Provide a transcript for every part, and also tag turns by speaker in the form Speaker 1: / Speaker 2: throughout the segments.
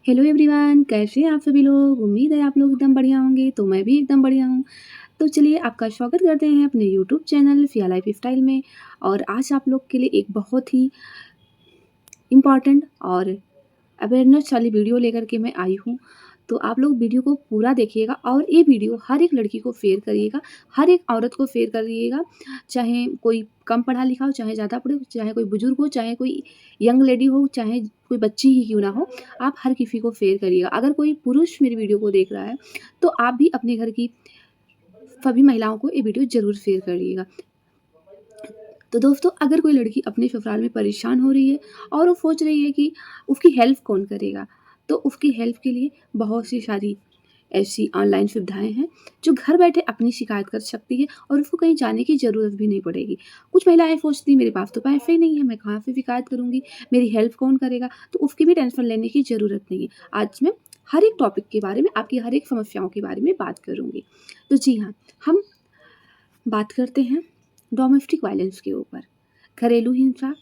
Speaker 1: Hello everyone, कैसे हैं आप सभी लोग। उम्मीद है आप लोग एकदम बढ़िया होंगे। तो मैं भी एकदम बढ़िया हूँ। तो चलिए आपका स्वागत करते हैं अपने यूट्यूब चैनल फिया लाइफ स्टाइल में। और आज आप लोग के लिए एक बहुत ही इम्पॉर्टेंट और अवेयरनेस वाली वीडियो लेकर के मैं आई हूँ। तो आप लोग वीडियो को पूरा देखिएगा और ये वीडियो हर एक लड़की को शेयर करिएगा, हर एक औरत को शेयर करिएगा। चाहे कोई कम पढ़ा लिखा हो, चाहे ज़्यादा पढ़े हो, चाहे कोई बुजुर्ग हो, चाहे कोई यंग लेडी हो, चाहे कोई बच्ची ही क्यों ना हो, आप हर किसी को शेयर करिएगा। अगर कोई पुरुष मेरी वीडियो को देख रहा है तो आप भी अपने घर की सभी महिलाओं को ये वीडियो ज़रूर शेयर करिएगा। तो दोस्तों, अगर कोई लड़की अपने ससुराल में परेशान हो रही है और वो सोच रही है कि उसकी हेल्प कौन करेगा, तो उसकी हेल्प के लिए बहुत सी सारी ऐसी ऑनलाइन सुविधाएं हैं जो घर बैठे अपनी शिकायत कर सकती है और उसको कहीं जाने की ज़रूरत भी नहीं पड़ेगी। कुछ महिलाएं सोचती मेरे पास तो पैसे ही नहीं है, मैं कहाँ से शिकायत करूँगी, मेरी हेल्प कौन करेगा, तो उसकी भी टेंशन लेने की ज़रूरत नहीं है। आज मैं हर एक टॉपिक के बारे में, आपकी हर एक समस्याओं के बारे में बात करूँगी। तो जी हाँ, हम बात करते हैं डोमेस्टिक वायलेंस के ऊपर। घरेलू हिंसा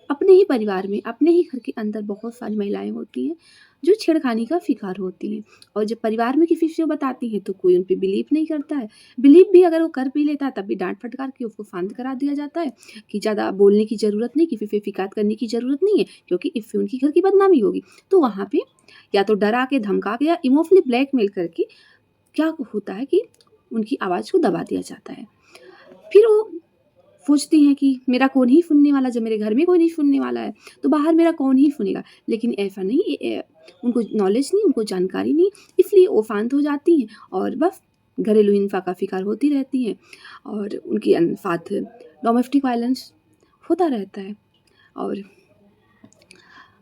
Speaker 1: अपने ही परिवार में, अपने ही घर के अंदर बहुत सारी महिलाएं होती हैं जो छेड़खानी का शिकार होती हैं। और जब परिवार में किसी से वो बताती हैं तो कोई उन पे बिलीव नहीं करता है। बिलीव भी अगर वो कर भी लेता है तब भी डांट फटकार के उसको शांत करा दिया जाता है कि ज़्यादा बोलने की ज़रूरत नहीं, किसी से शिकायत करने की ज़रूरत नहीं है, क्योंकि इससे उनकी घर की बदनामी होगी। तो वहाँ पे या तो डरा के, धमका के या इमोशनली ब्लैकमेल करके क्या होता है कि उनकी आवाज़ को दबा दिया जाता है। फिर वो सोचती हैं कि मेरा कौन ही सुनने वाला, जब मेरे घर में कोई नहीं सुनने वाला है तो बाहर मेरा कौन ही सुनेगा। लेकिन ऐसा नहीं, उनको नॉलेज नहीं, उनको जानकारी नहीं, इसलिए वो शांत हो जाती हैं और बस घरेलू हिंसा का शिकार होती रहती हैं और उनके साथ डोमेस्टिक वायलेंस होता रहता है। और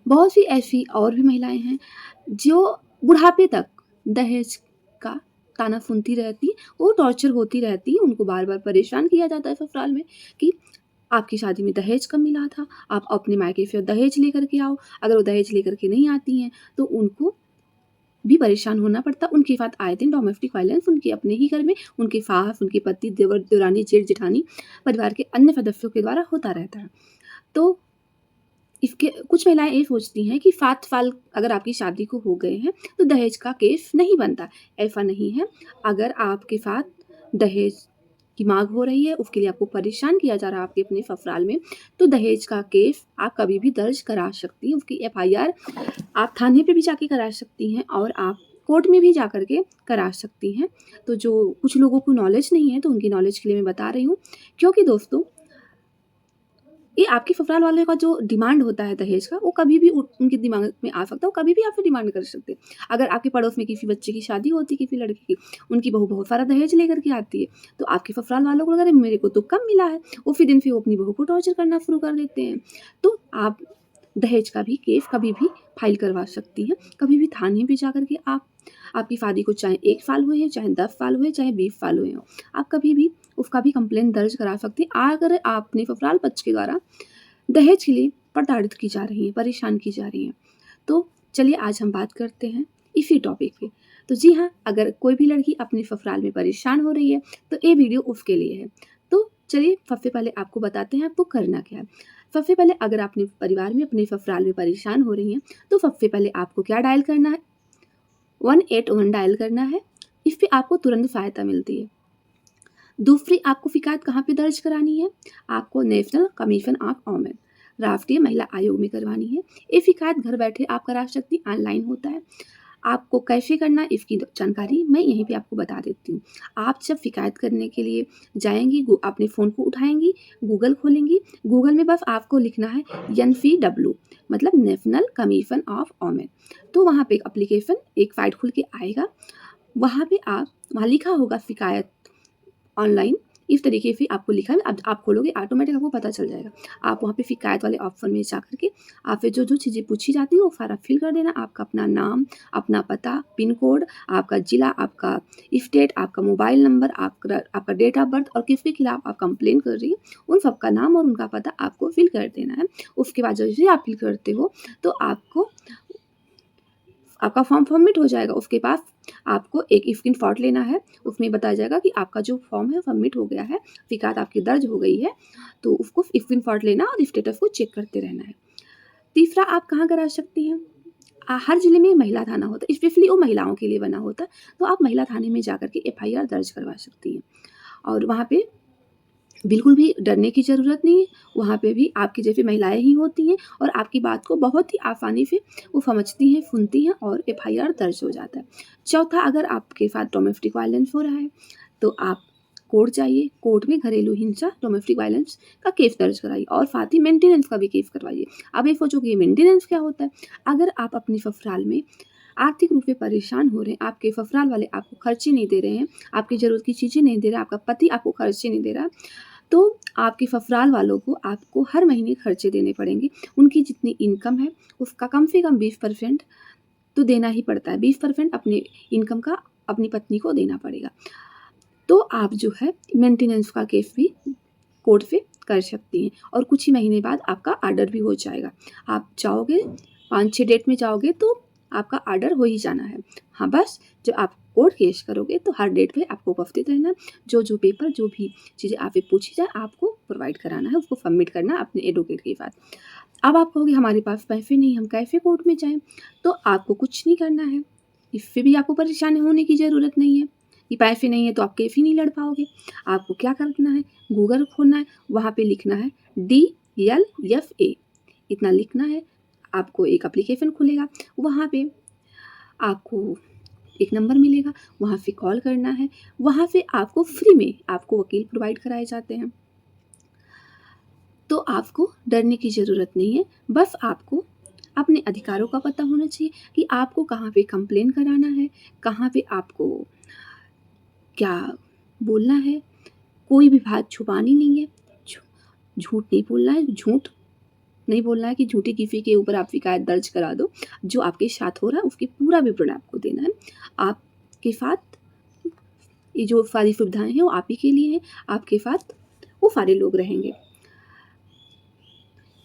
Speaker 1: बहुत सी ऐसी और भी महिलाएं हैं जो बुढ़ापे तक दहेज का ताना सुनती रहती, वो टॉर्चर होती रहती, उनको बार बार परेशान किया जाता है ससुराल में कि आपकी शादी में दहेज कम मिला था, आप अपने मायके से दहेज लेकर के आओ। अगर वो दहेज लेकर के नहीं आती हैं तो उनको भी परेशान होना पड़ता। उनके साथ आए दिन डोमेस्टिक वायलेंस उनके अपने ही घर में, उनके सास, उनके पति, देवर, देवरानी, जेठ, जेठानी, परिवार के अन्य सदस्यों के द्वारा होता रहता है। तो इसके कुछ महिलाएं ये सोचती हैं कि 7 साल अगर आपकी शादी को हो गए हैं तो दहेज का केस नहीं बनता। ऐसा नहीं है। अगर आपके साथ दहेज की मांग हो रही है, उसके लिए आपको परेशान किया जा रहा है आपके अपने ससुराल में, तो दहेज का केस आप कभी भी दर्ज करा सकती हैं। उसकी एफआईआर आप थाने पे भी जाके करा सकती हैं और आप कोर्ट में भी जा कर के करा सकती हैं। तो जो कुछ लोगों को नॉलेज नहीं है तो उनकी नॉलेज के लिए मैं बता रही हूँ, क्योंकि दोस्तों ये आपके ससुराल वाले का जो डिमांड होता है दहेज का, वो कभी भी उनके दिमाग में आ सकता है, वो कभी भी आपसे डिमांड कर सकते हैं। अगर आपके पड़ोस में किसी बच्चे की शादी होती है, किसी लड़की की, उनकी बहू बहुत सारा दहेज लेकर के आती है, तो आपके ससुराल वालों को लगा मेरे को तो कम मिला है, वो फिर दिन फिर वो अपनी बहू को टॉर्चर करना शुरू कर देते हैं। तो आप दहेज का भी केस कभी भी फाइल करवा सकती हैं। कभी भी थाने पे जा कर के आप, आपकी शादी को चाहे 1 साल हुए हैं, चाहे 10 साल हुए, चाहे 20 साल हुए हों, आप कभी भी उसका भी कंप्लेंट दर्ज करा सकती हैं अगर आपने ससुराल पक्ष के द्वारा दहेज के लिए प्रताड़ित की जा रही हैं, परेशान की जा रही हैं। तो चलिए आज हम बात करते हैं इसी टॉपिक पे। तो जी हाँ, अगर कोई भी लड़की अपने ससुराल में परेशान हो रही है तो ये वीडियो उसके लिए है। तो चलिए सबसे पहले आपको बताते हैं आपको करना क्या है। सबसे पहले अगर अपने परिवार में, अपने ससुराल में परेशान हो रही हैं तो सबसे पहले आपको क्या डायल करना है, 181 डायल करना है। इस पे आपको तुरंत सहायता मिलती है। दूसरी आपको शिकायत कहाँ पे दर्ज करानी है, आपको नेशनल कमीशन ऑफ वुमेन, राष्ट्रीय महिला आयोग में करवानी है। ये शिकायत घर बैठे आप करा सकती, ऑनलाइन होता है। आपको कैसे करना इसकी जानकारी मैं यहीं पे आपको बता देती हूँ। आप जब शिकायत करने के लिए जाएंगी, अपने फ़ोन को उठाएंगी, गूगल खोलेंगी, गूगल में बस आपको लिखना है NCW, मतलब नेशनल कमीशन ऑफ वुमेन। तो वहाँ पे एक एप्लीकेशन, एक साइट खुल के आएगा। वहाँ पे वहाँ लिखा होगा शिकायत ऑनलाइन, इस तरीके से आपको लिखा है। अब आप खोलोगे ऑटोमेटिक आपको पता चल जाएगा। आप वहाँ पे शिकायत वाले ऑप्शन में जा कर के आपसे जो जो चीज़ें पूछी जाती है वो सारा फिल कर देना। आपका अपना नाम, अपना पता, पिन कोड, आपका ज़िला, आपका स्टेट, आपका मोबाइल नंबर, आपका डेट ऑफ बर्थ और किसके खिलाफ आप कंप्लेन कर रही हैं, उन सबका नाम और उनका पता आपको फिल कर देना है। उसके बाद जैसे आप फिल करते हो तो आपका फॉर्म सबमिट हो जाएगा। उसके पास आपको एक स्क्रीनशॉट लेना है, उसमें बताया जाएगा कि आपका जो फॉर्म है सबमिट हो गया है, शिकायत आपकी दर्ज हो गई है। तो उसको स्क्रीनशॉट लेना और स्टेटस को चेक करते रहना है। तीसरा आप कहाँ करा सकती हैं, हर ज़िले में महिला थाना होता है, स्पेशली वो महिलाओं के लिए बना होता है, तो आप महिला थाने में जाकर के एफआईआर दर्ज करवा सकती हैं। और वहाँ पे बिल्कुल भी डरने की ज़रूरत नहीं है, वहाँ पे भी आपकी जैसी महिलाएँ ही होती हैं और आपकी बात को बहुत ही आसानी से वो समझती हैं, सुनती हैं और एफआईआर दर्ज हो जाता है। चौथा, अगर आपके साथ डोमेस्टिक वायलेंस हो रहा है, तो आप कोर्ट जाइए, कोर्ट में घरेलू हिंसा, डोमेस्टिक वायलेंस का केस दर्ज कराइए और साथ ही मेंटेनेंस का भी केस करवाइए। अब ये सोचो कि ये मेंटेनेंस क्या होता है? अगर आप अपनी ससुराल में आर्थिक रूप से परेशान हो रहे हैं, आपके ससुराल वाले आपको खर्चे नहीं दे रहे हैं, आपकी ज़रूरत की चीज़ें नहीं दे रहा, आपका पति आपको खर्चे नहीं दे रहा, तो आपके ससुराल वालों को आपको हर महीने खर्चे देने पड़ेंगे। उनकी जितनी इनकम है, उसका कम से कम 20% तो देना ही पड़ता है। 20% अपने इनकम का अपनी पत्नी को देना पड़ेगा। तो आप जो है मेंटेनेंस का केस भी कोर्ट से कर सकती हैं और कुछ ही महीने बाद आपका ऑर्डर भी हो जाएगा। आप जाओगे 5-6 डेट में जाओगे तो आपका ऑर्डर हो ही जाना है। हाँ, बस जब आप कोर्ट केस करोगे तो हर डेट पे आपको उपस्थित रहना, जो पेपर जो भी चीज़ें आपसे पूछी जाए आपको प्रोवाइड कराना है, उसको सबमिट करना है अपने एडवोकेट के साथ। अब आप कहोगे हमारे पास पैसे नहीं, हम कैसे कोर्ट में जाएँ? तो आपको कुछ नहीं करना है, इससे भी आपको परेशान होने की ज़रूरत नहीं है। कि पैसे नहीं है तो आप केस ही नहीं लड़ पाओगे। आपको क्या करना है, गूगल खोलना है, वहाँ पे लिखना है DLFA, इतना लिखना है, आपको एक एप्लीकेशन खुलेगा, वहाँ पे आपको एक नंबर मिलेगा, वहाँ से कॉल करना है, वहाँ से आपको फ्री में आपको वकील प्रोवाइड कराए जाते हैं। तो आपको डरने की ज़रूरत नहीं है, बस आपको अपने अधिकारों का पता होना चाहिए कि आपको कहाँ पे कंप्लेन कराना है, कहाँ पे आपको क्या बोलना है, कोई भी बात छुपानी नहीं है, झूठ नहीं बोलना है, झूठ नहीं बोलना है कि झूठी किसी के ऊपर आप शिकायत दर्ज करा दो। जो आपके साथ हो रहा है उसकी पूरा विवरण आपको देना है। आपके साथ ये जो सारी सुविधाएँ हैं वो आप ही के लिए हैं, आपके साथ वो सारे लोग रहेंगे।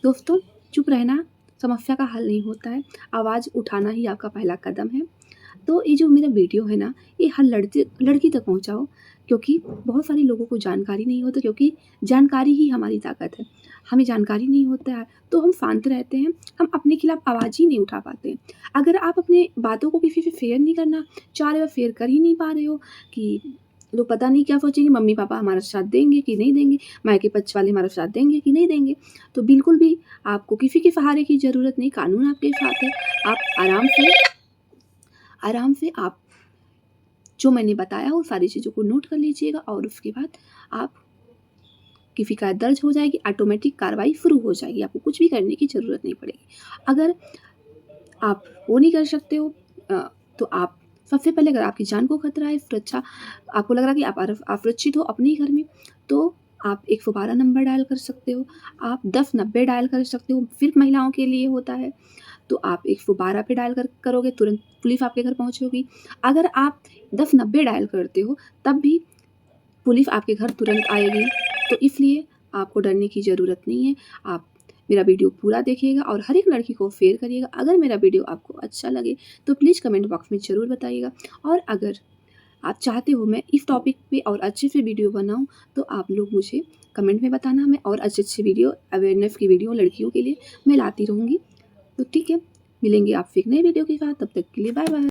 Speaker 1: दोस्तों, चुप रहना समस्या का हल नहीं होता है, आवाज़ उठाना ही आपका पहला कदम है। तो ये जो मेरा वीडियो है ना, ये हर लड़की तक पहुँचाओ, क्योंकि बहुत सारे लोगों को जानकारी नहीं होता, क्योंकि जानकारी ही हमारी ताकत है। हमें जानकारी नहीं होता है तो हम शांत रहते हैं, हम अपने खिलाफ आवाज़ ही नहीं उठा पाते हैं। अगर आप अपने बातों को किसी से शेयर नहीं करना चाह रहे हो, शेयर कर ही नहीं पा रहे हो कि लोग पता नहीं क्या सोचेंगे, मम्मी-पापा हमारा साथ देंगे कि नहीं देंगे, मायके पक्ष वाले हमारा साथ देंगे कि नहीं देंगे, तो बिल्कुल भी आपको किसी के सहारे की ज़रूरत नहीं, कानून आपके साथ है। आप आराम से आप जो मैंने बताया वो सारी चीज़ों को नोट कर लीजिएगा और उसके बाद आप की शिकायत दर्ज हो जाएगी, ऑटोमेटिक कार्रवाई शुरू हो जाएगी, आपको कुछ भी करने की ज़रूरत नहीं पड़ेगी। अगर आप वो नहीं कर सकते हो तो आप सबसे पहले, अगर आपकी जान को खतरा है, सुरक्षा आपको लग रहा है कि आप असुरक्षित हो अपने ही घर में, तो आप 112 नंबर डायल कर सकते हो, आप 1090 डायल कर सकते हो, सिर्फ़ महिलाओं के लिए होता है। तो आप 112 पे डायल करोगे, तुरंत पुलिस आपके घर पहुँचेगी। अगर आप 1090 डायल करते हो तब भी पुलिस आपके घर तुरंत आएगी। तो इसलिए आपको डरने की ज़रूरत नहीं है। आप मेरा वीडियो पूरा देखिएगा और हर एक लड़की को शेयर करिएगा। अगर मेरा वीडियो आपको अच्छा लगे तो प्लीज़ कमेंट बॉक्स में ज़रूर बताइएगा और अगर आप चाहते हो मैं इस टॉपिक पे और अच्छे से वीडियो बनाऊँ तो आप लोग मुझे कमेंट में बताना, मैं और अच्छे-अच्छे वीडियो अवेयरनेस की वीडियो लड़कियों के लिए मैं लाती रहूँगी। तो ठीक है, मिलेंगे आपसे एक नए वीडियो के साथ, तब तक के लिए बाय-बाय।